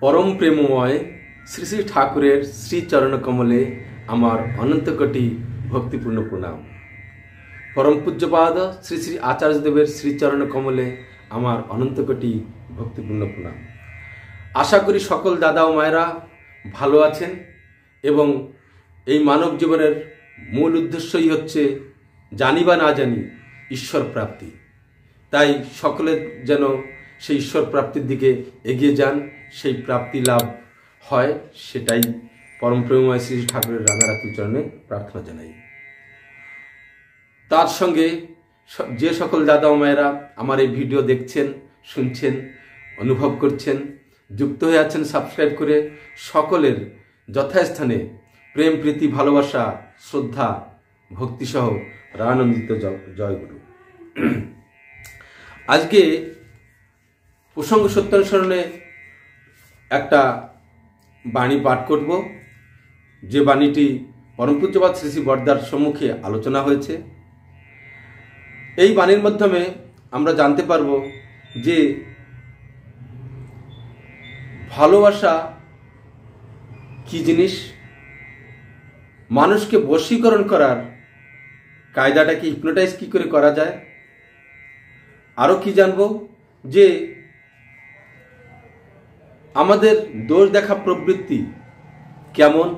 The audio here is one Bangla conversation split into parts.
परम प्रेममय श्री श्री ठाकुरेर श्री चरण कमले आमार अनंत कोटी भक्तिपूर्ण प्रणाम। परम पूज्यपाद श्री श्री आचार्य देवेर श्री चरण कमले आमार अनंत कोटी भक्तिपूर्ण प्रणाम। आशा करी सकल दादा ओ मायेरा भालो आछेन एवं এই মানব জীবনের মূল উদ্দেশ্যই হচ্ছে জানি বা না জানি ঈশ্বর প্রাপ্তি। তাই সকলে যেন সেই ঈশ্বর প্রাপ্তির দিকে এগিয়ে যান, সেই প্রাপ্তি লাভ হয়, সেটাই পরম প্রেমময় শ্রী ঠাকুরের রাঙারাতুল চরণে প্রার্থনা জানাই। তার সঙ্গে যে সকল দাদা ও মায়েরা আমার এই ভিডিও দেখছেন, শুনছেন, অনুভব করছেন, যুক্ত হয়ে আছেন সাবস্ক্রাইব করে, সকলের যথাস্থানে প্রেম প্রীতি ভালোবাসা শ্রদ্ধা ভক্তি সহ রানন্দিত জয় গুরু। আজকে প্রসঙ্গ সত্যানুসরণে একটা বাণী পাঠ করব, যে বাণীটি পরম পূজ্যপাদ শ্রী শ্রী বরদার সম্মুখে আলোচনা হয়েছে। এই বাণীর মাধ্যমে আমরা জানতে পারব যে ভালোবাসা কি জিনিস, মানুষকে বশীকরণ করার কায়দাটা কি, হিপনোটাইজ কি করে করা যায়, আরো কি জানবো যে আমাদের দোষ দেখা প্রবৃত্তি কেমন,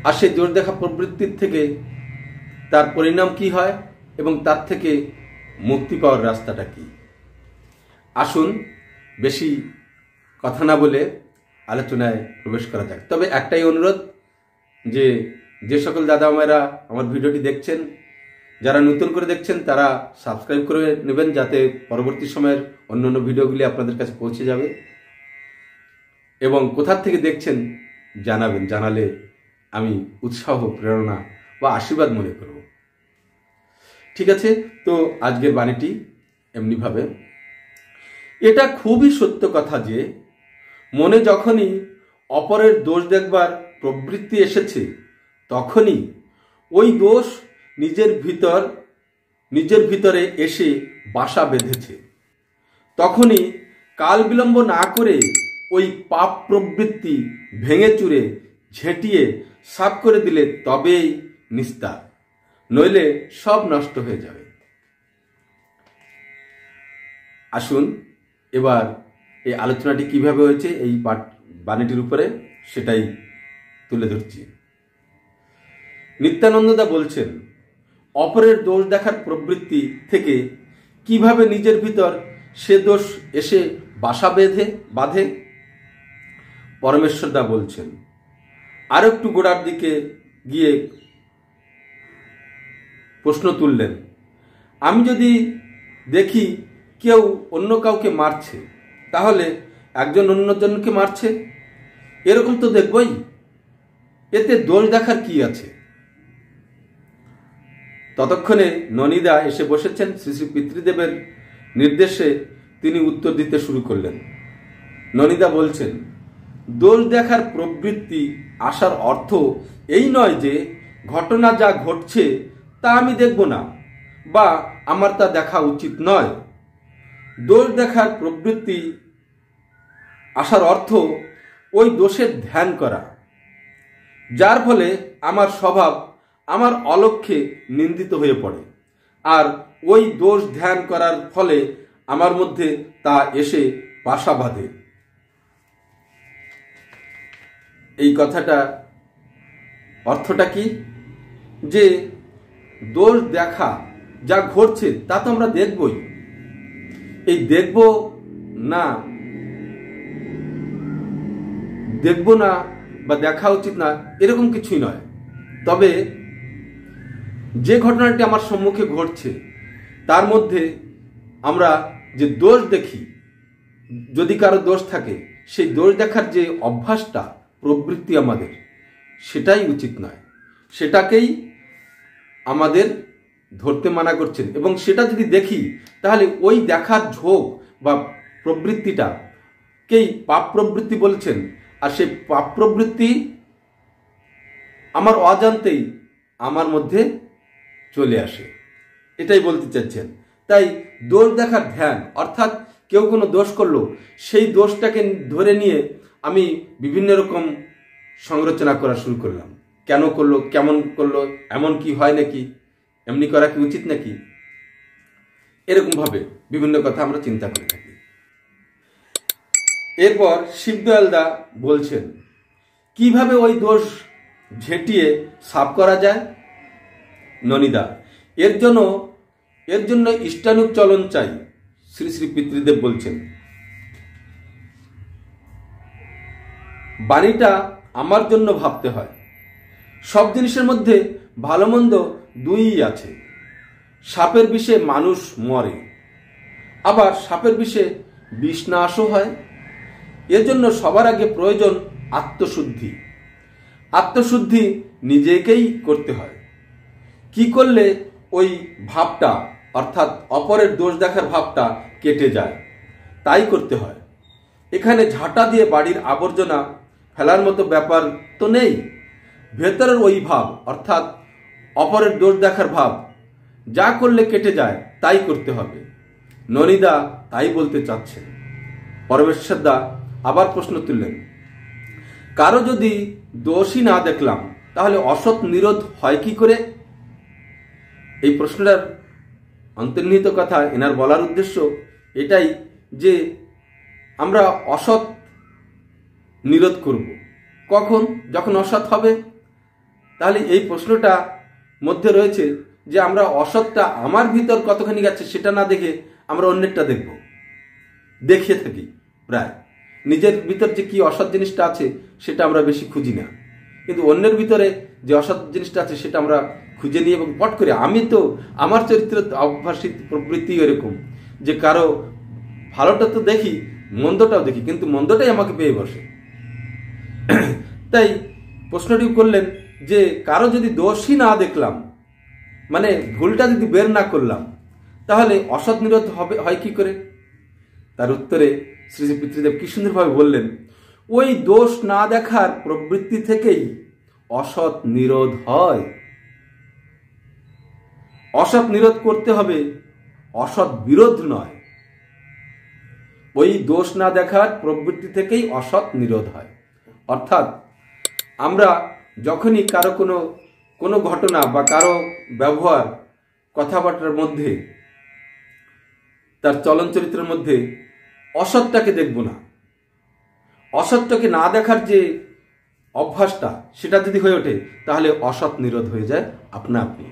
আর সেই দোষ দেখা প্রবৃত্তির থেকে তার পরিণাম কি হয় এবং তার থেকে মুক্তি পাওয়ার রাস্তাটা কি। আসুন বেশি কথা না বলে আলোচনায় প্রবেশ করা যাক। তবে একটাই অনুরোধ, যে সকল দাদা মায়েরা আমার ভিডিওটি দেখছেন, যারা নতুন করে দেখছেন তারা সাবস্ক্রাইব করে নেবেন, যাতে পরবর্তী সময়ের অন্যান্য ভিডিওগুলি আপনাদের কাছে পৌঁছে যাবে। এবং কোথা থেকে দেখছেন জানাবেন, জানালে আমি উৎসাহ প্রেরণা বা আশীর্বাদ মনে করব। ঠিক আছে, তো আজকের বাণীটি এমনিভাবে, এটা খুবই সত্য কথা যে মনে যখনই অপরের দোষ দেখবার প্রবৃত্তি এসেছে, তখনই ওই দোষ নিজের ভিতরে এসে বাসা বেঁধেছে। তখনই কাল বিলম্ব না করে ওই পাপ প্রবৃত্তি ভেঙে চুরে ঝেঁটিয়ে সাফ করে দিলে তবেই নিস্তার, নইলে সব নষ্ট হয়ে যাবে। আসুন এবার এই আলোচনাটি কিভাবে হয়েছে এই বাণীটির উপরে সেটাই তুলে ধরছি। নিত্যানন্দদা বলছেন, অপরের দোষ দেখার প্রবৃত্তি থেকে কিভাবে নিজের ভিতর সে দোষ এসে বাসা বাঁধে। পরমেশ্বরদা বলছেন, আর একটু গোড়ার দিকে গিয়ে প্রশ্ন তুললেন, আমি যদি দেখি কেউ অন্য কাউকে মারছে, তাহলে একজন অন্যজনকে মারছে, এরকম তো দেখবই, এতে দোষ দেখার কি আছে। ততক্ষণে ননীদা এসে বসেছেন। শ্রী শ্রী পিতৃদেবের নির্দেশে তিনি উত্তর দিতে শুরু করলেন। ননীদা বলছেন, দোষ দেখার প্রবৃত্তি আসার অর্থ এই নয় যে ঘটনা যা ঘটছে তা আমি দেখব না বা আমার তা দেখা উচিত নয়। দোষ দেখার প্রবৃত্তি আসার অর্থ ওই দোষের ধ্যান করা, যার ফলে আমার স্বভাব আমার অলক্ষ্যে নিন্দিত হয়ে পড়ে, আর ওই দোষ ধ্যান করার ফলে আমার মধ্যে তা এসে বাসা বাঁধে। এই কথাটা অর্থটা কি, যে দোষ দেখা যা ঘটছে তা তো আমরা দেখবই, এই দেখব না বা দেখা উচিত না এরকম কিছুই নয়। তবে যে ঘটনাটি আমার সম্মুখে ঘটছে তার মধ্যে আমরা যে দোষ দেখি, যদি কারো দোষ থাকে, সেই দোষ দেখার যে অভ্যাসটা প্রবৃত্তি আমাদের, সেটাই উচিত নয়, সেটাকেই আমাদের ধরতে মানা করছেন। এবং সেটা যদি দেখি তাহলে ওই দেখার ঝোঁক বা প্রবৃত্তিটাকেই পাপ প্রবৃত্তি বলছেন, আর সেই পাপ প্রবৃত্তি আমার অজান্তেই আমার মধ্যে চলে আসে, এটাই বলতে চাচ্ছেন। তাই দোষ দেখার ধ্যান, অর্থাৎ কেউ কোনো দোষ করলো, সেই দোষটাকে ধরে নিয়ে আমি বিভিন্ন রকম সমালোচনা করা শুরু করলাম। কেন করলো, কেমন করলো, এমন কি হয় নাকি, এমনি করা কি উচিত নাকি, এরকমভাবে বিভিন্ন কথা আমরা চিন্তা করে থাকি। এরপর শিবদয়ালদা বলছেন কিভাবে ওই দোষ ঝেঁটিয়ে সাফ করা যায়। ননীদা, এর জন্য ইষ্টানুগ চলন চাই। শ্রী শ্রী পিতৃদেব বলছেন, বাণীটা আমার জন্য ভাবতে হয়। সব জিনিসের মধ্যে ভালো মন্দ দুইই আছে। সাপের বিষে মানুষ মরে, আবার সাপের বিষে বিষ নাশও হয়। এজন্য সবার আগে প্রয়োজন আত্মশুদ্ধি। আত্মশুদ্ধি নিজেকেই করতে হয়। কি করলে ওই ভাবটা, অর্থাৎ অপরের দোষ দেখার ভাবটা কেটে যায়, তাই করতে হয়। এখানে ঝাঁটা দিয়ে বাড়ির আবর্জনা ফেলার মতো ব্যাপার তো নেই। ভেতরের ওই ভাব, অর্থাৎ অপরের দোষ দেখার ভাব, যা করলে কেটে যায় তাই করতে হবে। ননীদা তাই বলতে চাচ্ছেন। পরমেশ্বরদা আবার প্রশ্ন তুললেন, কারো যদি দোষই না দেখলাম তাহলে অসৎ নিরোধ হয় কি করে? এই প্রশ্নটার অন্তর্নিহিত কথা, এনার বলার উদ্দেশ্য এটাই যে আমরা অসৎ নিরোধ করব কখন, যখন অসৎ হবে। তাহলে এই প্রশ্নটা মধ্যে রয়েছে যে আমরা অসৎটা আমার ভিতর কতখানি গেছে সেটা না দেখে আমরা অন্যেরটা দেখব, দেখিয়ে থাকি প্রায়। নিজের ভিতর যে কি অসৎ জিনিসটা আছে সেটা আমরা বেশি খুঁজি না, কিন্তু অন্যের ভিতরে যে অসৎ জিনিসটা আছে সেটা আমরা খুঁজে নিই এবং পট করে আমি তো আমার চরিত্র অভ্যাসিত প্রবৃত্তি এরকম যে কারো ভালোটা তো দেখি, মন্দটাও দেখি, কিন্তু মন্দটাই আমাকে পেয়ে বসে। তাই প্রশ্নটি করলেন যে কারো যদি দোষই না দেখলাম, মানে ভুলটা যদি বের না করলাম, তাহলে অসৎ নিরোধ হয় কি করে? তার উত্তরে শ্রী শ্রী পিতৃদেব কি সুন্দরভাবে বললেন, ওই দোষ না দেখার প্রবৃত্তি থেকেই অসৎ নিরোধ হয়। অসৎ নিরোধ করতে হবে, অসৎ বিরোধ নয়। ওই দোষ না দেখার প্রবৃত্তি থেকেই অসৎ নিরোধ হয়। অর্থাৎ আমরা যখনই কারো কোনো ঘটনা বা কারো ব্যবহার, কথাবার্তার মধ্যে, তার চলন চরিত্রের মধ্যে অসৎটাকে দেখব না, অসৎটাকে না দেখার যে অভ্যাসটা সেটা যদি হয়ে ওঠে তাহলে অসৎ নিরোধ হয়ে যায় আপনা আপনি।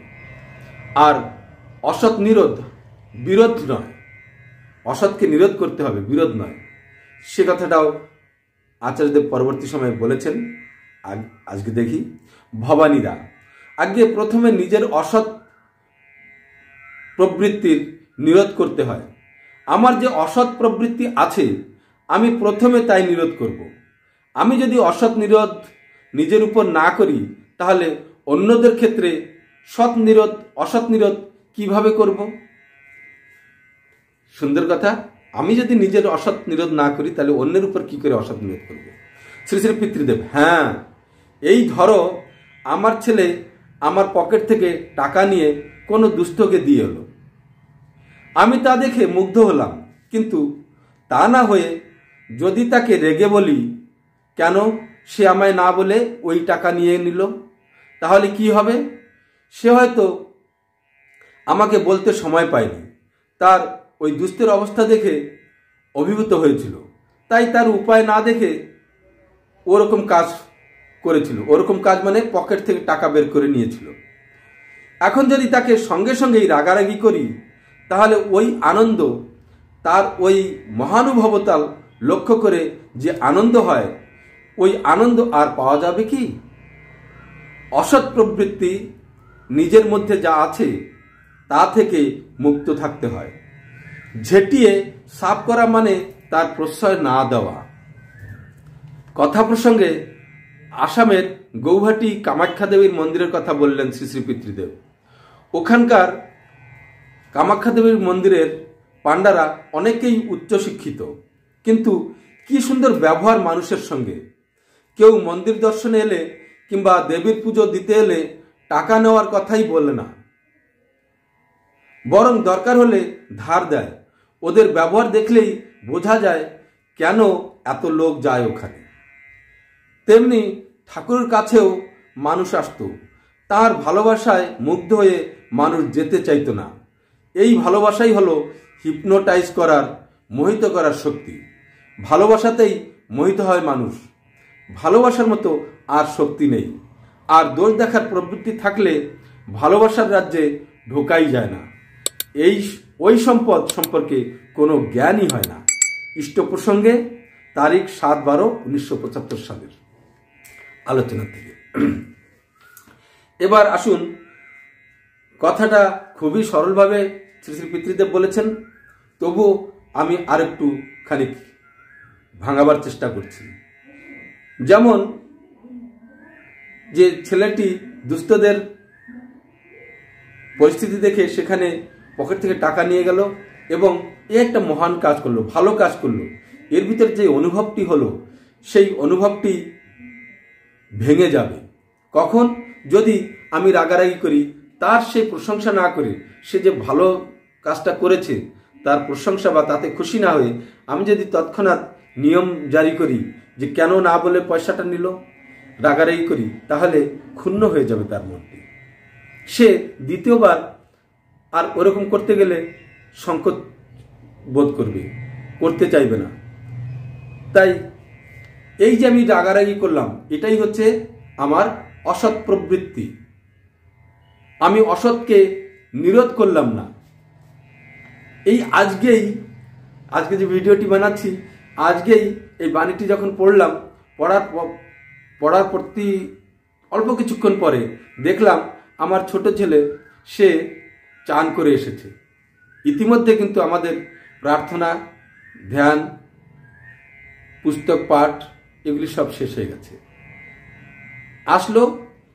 আর অসৎ নিরোধ বিরোধ নয়, অসৎকে নিরোধ করতে হবে, বিরোধ নয়। সে কথাটাও আচার্যদেব পরবর্তী সময়ে বলেছেন। আজকে দেখি, ভবানীরা, আগে প্রথমে নিজের অসৎ প্রবৃত্তির নিরোধ করতে হয়। আমার যে অসৎ প্রবৃত্তি আছে আমি প্রথমে তাই নিরোধ করব। আমি যদি অসৎ নিরোধ নিজের উপর না করি তাহলে অন্যদের ক্ষেত্রে সৎ নিরোধ, অসৎ নিরোধ কিভাবে করব? সুন্দর কথা। আমি যদি নিজের অসৎ নিরোধ না করি তাহলে অন্যের উপর কি করে অসৎ নিরোধ করব? শ্রী শ্রী পিতৃদেব, হ্যাঁ, এই ধরো আমার ছেলে আমার পকেট থেকে টাকা নিয়ে কোনো দুস্থকে দিয়ে এলো, আমি তা দেখে মুগ্ধ হলাম, কিন্তু তা না হয়ে যদি তাকে রেগে বলি কেন সে আমায় না বলে ওই টাকা নিয়ে নিল, তাহলে কি হবে? সে হয়তো আমাকে বলতে সময় পায়নি, তার ওই দুস্থের অবস্থা দেখে অভিভূত হয়েছিল, তাই তার উপায় না দেখে ওরকম কাজ করেছিল। ওরকম কাজ মানে পকেট থেকে টাকা বের করে নিয়েছিল। এখন যদি তাকে সঙ্গে সঙ্গেই রাগারাগি করি তাহলে ওই আনন্দ, তার ওই মহানুভবতা লক্ষ্য করে যে আনন্দ হয়, ওই আনন্দ আর পাওয়া যাবে কি? অসৎ প্রবৃত্তি নিজের মধ্যে যা আছে তা থেকে মুক্ত থাকতে হয়। ঝেঁটিয়ে সাফ করা মানে তার প্রশ্রয় না দেওয়া। কথা প্রসঙ্গে আসামের গৌহাটি কামাখ্যা দেবীর মন্দিরের কথা বললেন শ্রী শ্রী পিতৃদেব। ওখানকার কামাখ্যা দেবীর মন্দিরের পাণ্ডারা অনেকেই উচ্চশিক্ষিত, কিন্তু কি সুন্দর ব্যবহার মানুষের সঙ্গে। কেউ মন্দির দর্শনে এলে কিংবা দেবীর পুজো দিতে এলে টাকা নেওয়ার কথাই বলে না, বরং দরকার হলে ধার দেয়। ওদের ব্যবহার দেখলেই বোঝা যায় কেন এত লোক যায় ওখানে। তেমনি ঠাকুরের কাছেও মানুষ আসতো, তার ভালোবাসায় মুগ্ধ হয়ে মানুষ যেতে চাইতো না। এই ভালোবাসাই হলো হিপনোটাইজ করার, মোহিত করার শক্তি। ভালোবাসাতেই মোহিত হয় মানুষ, ভালোবাসার মতো আর শক্তি নেই। আর দোষ দেখার প্রবৃত্তি থাকলে ভালোবাসার রাজ্যে ঢোকাই যায় না। ওই সম্পদ সম্পর্কে কোনো জ্ঞানই হয় না। ইষ্ট প্রসঙ্গে তারিখ 7/12/1975 সালের আলোচনা থেকে। এবার আসুন, কথাটা খুবই সরলভাবে শ্রী শ্রী পিতৃদেব বলেছেন, তবু আমি আরেকটু খানিক ভাঙাবার চেষ্টা করছি। যেমন যে ছেলেটি দুস্থদের পরিস্থিতি দেখে সেখানে পকেট থেকে টাকা নিয়ে গেল এবং এ একটা মহান কাজ করলো, ভালো কাজ করলো, এর ভিতরে যে অনুভবটি হলো সেই অনুভবটি ভেঙে যাবে কখন? যদি আমি রাগারাগি করি, তার সেই প্রশংসা না করে, সে যে ভালো কাজটা করেছে তার প্রশংসা বা তাতে খুশি না হয়ে আমি যদি তৎক্ষণাৎ নিয়ম জারি করি যে কেন না বলে পয়সাটা নিল, রাগারাগি করি, তাহলে ক্ষুণ্ণ হয়ে যাবে তার মনটি। সে দ্বিতীয়বার আর ওরকম করতে গেলে সংকোচ বোধ করবে, করতে চাইবে না। তাই এই যে আমি রাগারাগি করলাম, এটাই হচ্ছে আমার অসৎ প্রবৃত্তি। আমি অসৎকে নিরোধ করলাম না। এই আজকে যে ভিডিওটি বানাচ্ছি, আজকেই এই বাণীটি যখন পড়লাম, পড়ার প্রতি অল্প কিছুক্ষণ পরে দেখলাম আমার ছোট ছেলে সে চান করে এসেছে। ইতিমধ্যে কিন্তু আমাদের প্রার্থনা, ধ্যান, পুস্তক পাঠ এগুলি সব শেষ হয়ে গেছে। আসলো,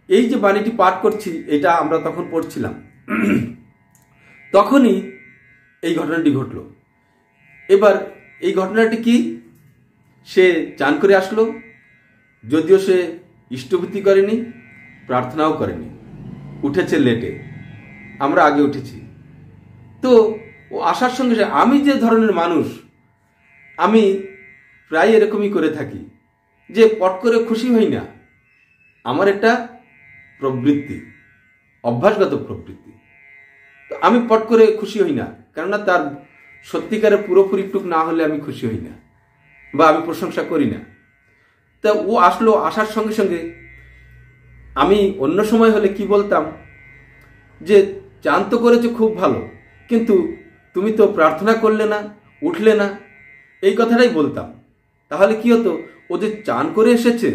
এই যে বাণীটি পাঠ করছি এটা আমরা তখন পড়ছিলাম, তখনই এই ঘটনাটি ঘটল। এবার এই ঘটনাটি কি? সে চান করে আসলো, যদিও সে ইষ্টভূতি করেনি, প্রার্থনাও করেনি, উঠেছে লেটে, আমরা আগে উঠেছি। তো ও আসার সঙ্গে সঙ্গে আমি যে ধরনের মানুষ, আমি প্রায় এরকমই করে থাকি যে পট করে খুশি হই না। আমার একটা প্রবৃত্তি, অভ্যাসগত প্রবৃত্তি। তো আমি পট করে খুশি হই না, কেননা তার সত্যিকারে পুরোপুরি টুক না হলে আমি খুশি হই না বা আমি প্রশংসা করি না। তা ও আসলো, আসার সঙ্গে সঙ্গে আমি অন্য সময় হলে কি বলতাম যে চান তো করেছে খুব ভালো, কিন্তু তুমি তো প্রার্থনা করলে না, উঠলে না, এই কথাটাই বলতাম। তাহলে কি হতো, ও যে চান করে এসেছে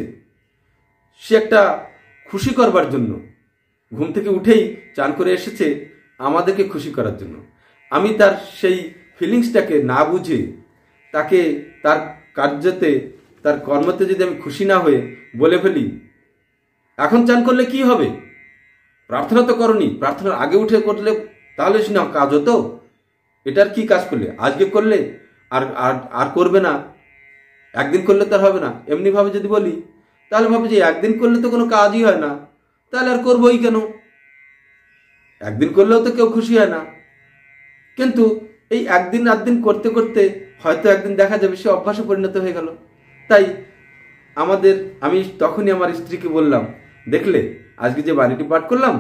সে একটা খুশি করবার জন্য, ঘুম থেকে উঠেই চান করে এসেছে আমাদেরকে খুশি করার জন্য। আমি তার সেই ফিলিংসটাকে না বুঝে তাকে তার কার্যতে, তার কর্মতে যদি আমি খুশি না হয়ে বলে ফেলি, এখন চান করলে কি হবে, প্রার্থনা তো করনি, প্রার্থনার আগে উঠে করলে তাহলে না কাজ হতো, এটার কি কাজ করলে, আজকে করলে আর আর করবে না, একদিন করলে তার হবে না, এমনি ভাবে যদি বলি তাহলে ভাবে যে একদিন করলে তো কোনো কাজই হয় না, তাহলে আর করবোই কেন, একদিন করলেও তো কেউ খুশি হয় না। কিন্তু এই একদিন আধদিন করতে করতে হয়তো একদিন দেখা যাবে সে অভ্যাসে পরিণত হয়ে গেল। তাই আমি তখনই আমার স্ত্রীকে বললাম, দেখলে আজকে যে বাণীটি পাঠ করলাম,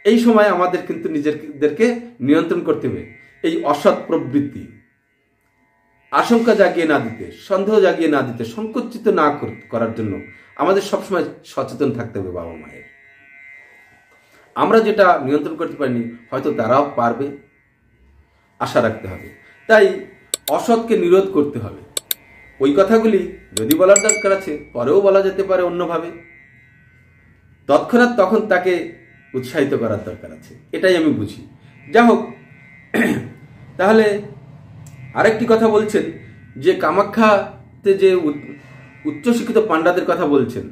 এই সময় আমাদের কিন্তু নিজেদেরকে নিয়ন্ত্রণ করতে হবে। এই অসৎ প্রবৃত্তি আশঙ্কা জাগিয়ে না দিতে, সন্দেহ জাগিয়ে না দিতে, সংকুচিত না করার জন্য আমাদের সবসময় সচেতন থাকতে হবে। বাবা মায়ের, আমরা যেটা নিয়ন্ত্রণ করতে পারিনি হয়তো তারাও পারবে, আশা রাখতে হবে। তাই অসৎকে নিরোধ করতে হবে। ওই কথাগুলি যদি বলার দরকার আছে পরেও বলা যেতে পারে অন্যভাবে, তৎক্ষণাৎ তখন তাকে উৎসাহিত করার দরকার আছে, এটাই আমি বুঝি। যা হোক, তাহলে আরেকটি কথা বলছেন যে কামাখ্যাতে যে উচ্চশিক্ষিত পাণ্ডাদের কথা বলছেন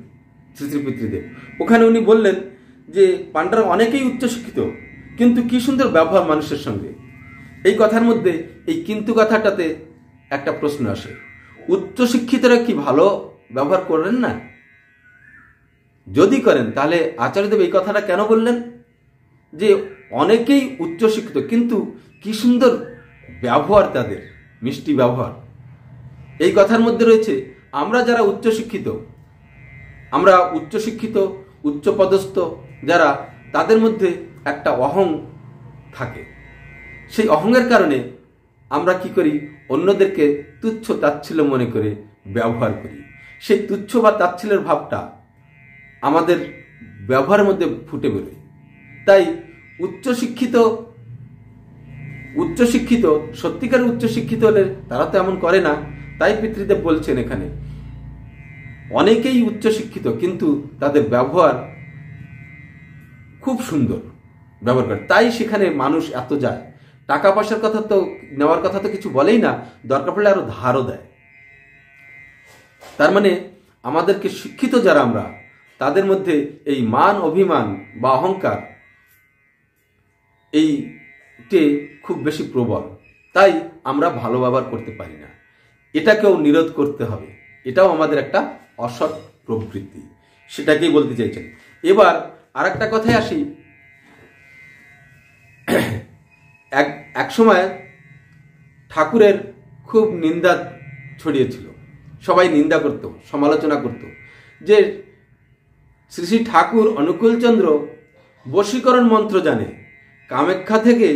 শ্রী শ্রী পিতৃদেব, ওখানে উনি বললেন যে পাণ্ডারা অনেকেই উচ্চশিক্ষিত, কিন্তু কি সুন্দর ব্যবহার মানুষের সঙ্গে। এই কথার মধ্যে এই কিন্তু কথাটাতে একটা প্রশ্ন আসে, উচ্চশিক্ষিতরা কি ভালো ব্যবহার করেন না? যদি করেন তাহলে আচার্যদেব এই কথাটা কেন বললেন যে অনেকেই উচ্চশিক্ষিত কিন্তু কি সুন্দর ব্যবহার, তাদের মিষ্টি ব্যবহার, এই কথার মধ্যে রয়েছে আমরা যারা উচ্চশিক্ষিত, আমরা উচ্চশিক্ষিত উচ্চপদস্থ যারা, তাদের মধ্যে একটা অহং থাকে। সেই অহংয়ের কারণে আমরা কি করি, অন্যদেরকে তুচ্ছ তাচ্ছিল্য মনে করে ব্যবহার করি। সেই তুচ্ছ বা তাচ্ছিল্যের ভাবটা আমাদের ব্যবহারের মধ্যে ফুটে বেরোয়। তাই উচ্চশিক্ষিত সত্যিকার উচ্চশিক্ষিত হলে তারা তো এমন করে না। তাই পিতৃদেব বলছেন এখানে অনেকেই উচ্চশিক্ষিত কিন্তু তাদের ব্যবহার খুব সুন্দর ব্যবহার করে, তাই সেখানে মানুষ এত যায়। টাকা পয়সার কথা তো নেওয়ার কথা তো কিছু বলেই না, দরকার পড়লে আরো ধারও দেয়। তার মানে আমাদেরকে শিক্ষিত যারা আমরা, তাদের মধ্যে এই মান অভিমান বা অহংকার এইটে খুব বেশি প্রবল, তাই আমরা ভালো ব্যবহার করতে পারি না। এটাকেও নিরোধ করতে হবে, এটাও আমাদের একটা অসৎ প্রবৃত্তি, সেটাকেই বলতে চাইছেন। এবার আর একটা কথায় আসি। এক সময় ঠাকুরের খুব নিন্দা ছড়িয়েছিল, সবাই নিন্দা করত, সমালোচনা করত যে শ্রী শ্রী ঠাকুর অনুকূলচন্দ্র বশীকরণ মন্ত্র জানে, কামাখ্যা থেকে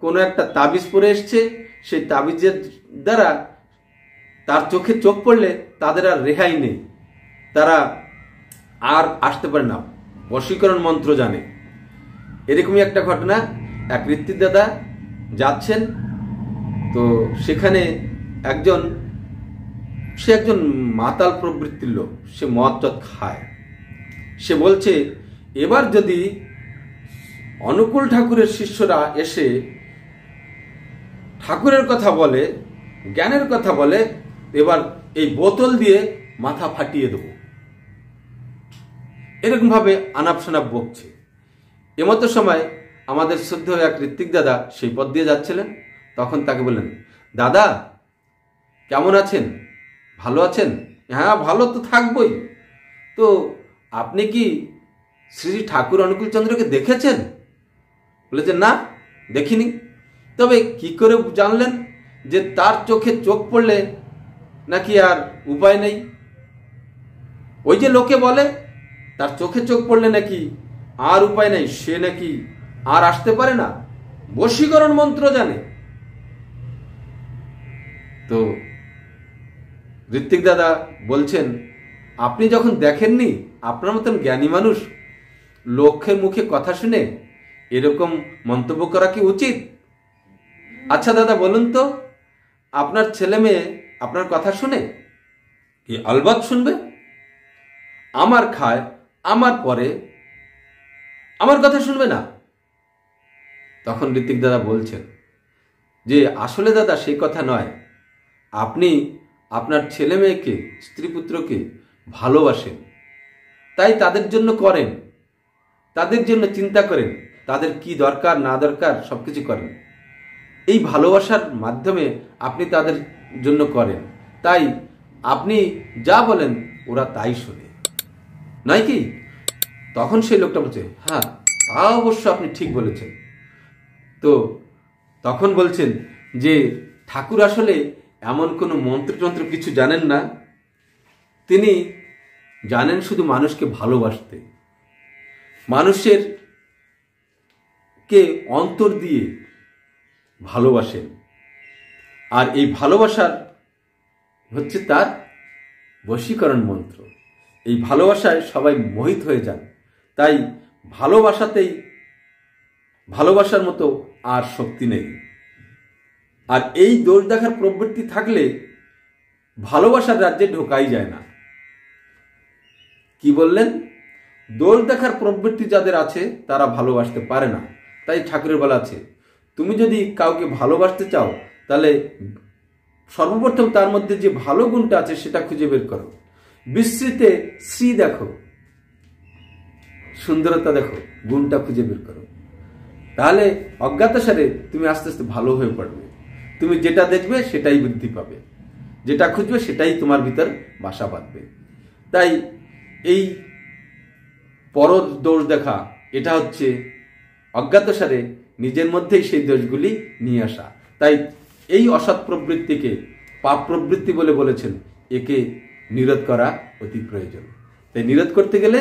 কোনো একটা তাবিজ পরে এসছে, সেই তাবিজের দ্বারা তার চোখে চোখ পড়লে তাদের আর রেহাই নেই, তারা আর আসতে পারে না, বশীকরণ মন্ত্র জানে। এরকমই একটা ঘটনা, এক ঋত্বিক দাদা যাচ্ছেন, তো সেখানে সে একজন মাতাল প্রবৃত্তির লোক, সে মদ টদ খায়। সে বলছে এবার যদি অনুকূল ঠাকুরের শিষ্যরা এসে ঠাকুরের কথা বলে, জ্ঞানের কথা বলে, এবার এই বোতল দিয়ে মাথা ফাটিয়ে দেব। এরকম ভাবে আনাপ শনাপ বকছে। এমতো সময় আমাদের শ্রদ্ধেয় এক ঋত্বিক দাদা সেই পথ দিয়ে যাচ্ছিলেন। তখন তাকে বললেন, দাদা কেমন আছেন, ভালো আছেন? হ্যাঁ ভালো তো থাকবই। তো আপনি কি শ্রী ঠাকুর অনুকূলচন্দ্রকে দেখেছেন? বলেছে না, দেখিনি। তবে কি করে জানলেন যে তার চোখে চোখ পড়লে নাকি আর উপায় নেই? ওই যে লোকে বলে তার চোখে চোখ পড়লে নাকি আর উপায় নেই, সে নাকি আর আসতে পারে না, বশীকরণ মন্ত্র জানে। তো ঋত্বিক দাদা বলছেন, আপনি যখন দেখেননি, আপনার মতন জ্ঞানী মানুষ লোকের মুখে কথা শুনে এরকম মন্তব্য করা কি উচিত? আচ্ছা দাদা বলুন তো, আপনার ছেলে মেয়ে আপনার কথা শুনে কি? আলবাত শুনবে। আমার খায়, আমার পরে, আমার কথা শুনবে না? তখন ঋত্বিক দাদা বলছেন যে আসলে দাদা সেই কথা নয়, আপনি আপনার ছেলে মেয়েকে, স্ত্রী পুত্রকে ভালোবাসেন, তাই তাদের জন্য করেন, তাদের জন্য চিন্তা করেন, তাদের কি দরকার না দরকার সবকিছু করেন। এই ভালোবাসার মাধ্যমে আপনি তাদের জন্য করেন, তাই আপনি যা বলেন ওরা তাই শোনে, নয় কি? তখন সেই লোকটা বলছে, হ্যাঁ তা অবশ্য আপনি ঠিক বলেছেন। তো তখন বলছেন যে ঠাকুর আসলে এমন কোনো মন্ত্রতন্ত্র কিছু জানেন না, তিনি জানেন শুধু মানুষকে ভালোবাসতে, মানুষের কে অন্তর দিয়ে ভালোবাসেন। আর এই ভালোবাসার হচ্ছে তার বশীকরণ মন্ত্র। এই ভালোবাসায় সবাই মোহিত হয়ে যান। তাই ভালোবাসার মতো আর শক্তি নেই। আর এই দোষ দেখার প্রবৃত্তি থাকলে ভালোবাসার রাজ্যে ঢোকাই যায় না। কি বললেন? দোষ দেখার প্রবৃত্তি যাদের আছে তারা ভালোবাসতে পারে না। তাই ঠাকুরের বলা আছে, তুমি যদি কাউকে ভালোবাসতে চাও তাহলে সর্বপ্রথম তার মধ্যে যে ভালো গুণটা আছে সেটা খুঁজে বের করো। বিশ্রীতে শ্রী দেখো, সুন্দরতা দেখো, গুণটা খুঁজে বের করো, তাহলে অজ্ঞাতসারে তুমি আস্তে আস্তে ভালো হয়ে পড়বে। তুমি যেটা দেখবে সেটাই বৃদ্ধি পাবে, যেটা খুঁজবে সেটাই তোমার ভিতর বাসা বাঁধবে। তাই এই পর দোষ দেখা, এটা হচ্ছে অজ্ঞাতসারে নিজের মধ্যেই সেই দোষগুলি নিয়ে আসা। তাই এই অসৎ প্রবৃত্তিকে পাপ প্রবৃত্তি বলে বলেছেন, একে নিরোধ করা অতি প্রয়োজন। তাই নিরোধ করতে গেলে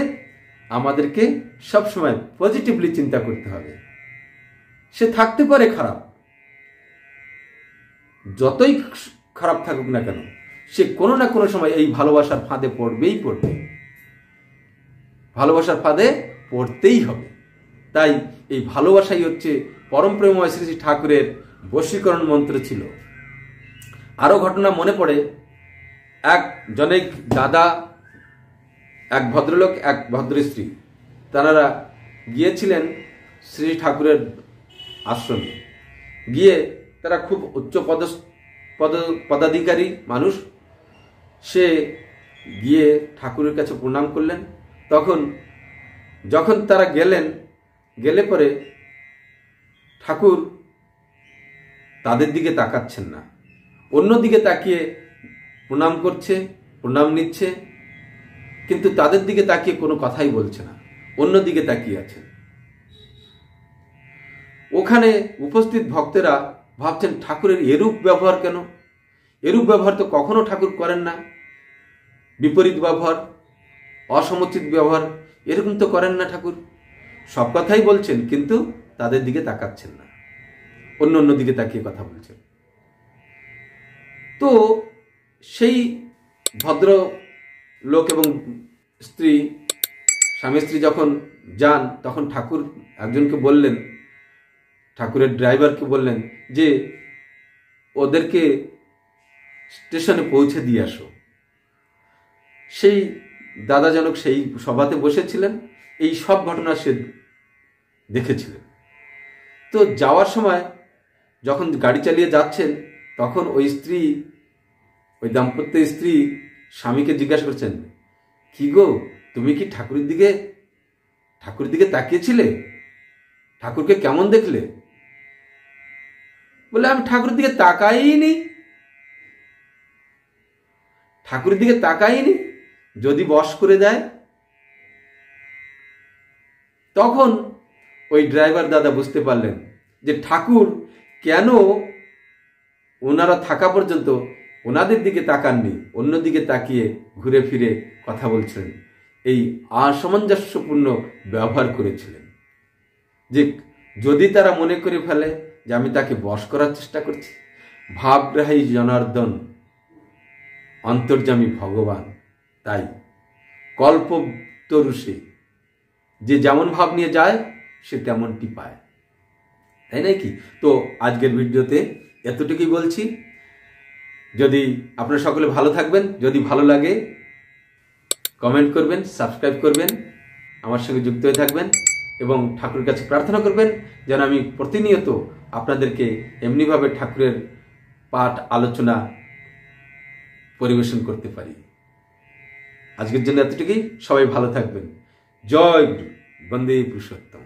আমাদেরকে সবসময় পজিটিভলি চিন্তা করতে হবে। সে থাকতে পারে খারাপ, যতই খারাপ থাকুক না কেন, সে কোনো না কোনো সময় এই ভালোবাসার ফাঁদে পড়বেই পড়বে, ভালোবাসার ফাঁদে পড়তেই হবে। তাই এই ভালোবাসাই হচ্ছে পরম প্রেমময় শ্রী শ্রী ঠাকুরের বশীকরণ মন্ত্র ছিল। আরো ঘটনা মনে পড়ে, এক জনৈক দাদা, এক ভদ্রলোক, এক ভদ্রস্ত্রী, তারা গিয়েছিলেন শ্রী ঠাকুরের আশ্রমে। গিয়ে তারা খুব উচ্চ পদাধিকারী মানুষ, সে গিয়ে ঠাকুরের কাছে প্রণাম করলেন। যখন তারা গেলে পরে ঠাকুর তাদের দিকে তাকাচ্ছেন না, অন্যদিকে তাকিয়ে প্রণাম করছে, প্রণাম নিচ্ছে, কিন্তু তাদের দিকে তাকিয়ে কোনো কথাই বলছে না, অন্যদিকে তাকিয়ে আছেন। ওখানে উপস্থিত ভক্তেরা ভাবছেন ঠাকুরের এরূপ ব্যবহার কেন? এরূপ ব্যবহার তো কখনো ঠাকুর করেন না। বিপরীত ব্যবহার, অসমুচিত ব্যবহার এরকম তো করেন না ঠাকুর। সব কথাই বলছেন, কিন্তু তাদের দিকে তাকাচ্ছেন না, অন্য দিকে তাকিয়ে কথা বলছেন। তো সেই ভদ্র লোক এবং স্ত্রী, স্বামী স্ত্রী যখন যান, তখন ঠাকুর একজনকে বললেন, ঠাকুরের ড্রাইভারকে বললেন যে ওদেরকে স্টেশনে পৌঁছে দিয়ে আসো। সেই দাদাজনক সেই সভাতে বসেছিলেন, এই সব ঘটনা সে দেখেছিলেন। তো যাওয়ার সময় যখন গাড়ি চালিয়ে যাচ্ছেন, তখন ওই দাম্পত্য স্ত্রী স্বামীকে জিজ্ঞাসা করছেন, কি গো, তুমি কি ঠাকুরের দিকে তাকিয়েছিলে? ঠাকুরকে কেমন দেখলে? বলে, আমি ঠাকুরের দিকে তাকাইনি। যদি বশ করে দেয়? তখন ওই ড্রাইভার দাদা বুঝতে পারলেন যে ঠাকুর কেন ওনারা থাকা পর্যন্ত ওনাদের দিকে তাকাননি, অন্যদিকে তাকিয়ে ঘুরে ফিরে কথা বলছিলেন। এই অসামঞ্জস্যপূর্ণ ব্যবহার করেছিলেন, যে যদি তারা মনে করে ফেলে যে আমি তাকে বশ করার চেষ্টা করছি। ভাবগ্রাহী জনার্দন, অন্তর্যামী ভগবান। তাই কল্পতরুষে যে যেমন ভাব নিয়ে যায়, সে তেমনটি পায়, তাই নাকি? তো আজকের ভিডিওতে এতটুকুই বলছি। যদি আপনারা সকলে ভালো থাকবেন, যদি ভালো লাগে কমেন্ট করবেন, সাবস্ক্রাইব করবেন, আমার সঙ্গে যুক্ত হয়ে থাকবেন এবং ঠাকুরের কাছে প্রার্থনা করবেন যেন আমি প্রতিনিয়ত আপনাদেরকে এমনিভাবে ঠাকুরের পাঠ আলোচনা পরিবেশন করতে পারি। আজকের জন্য এতটুকুই। সবাই ভালো থাকবেন। জয় গুরু, বন্দে পুরুষোত্তম।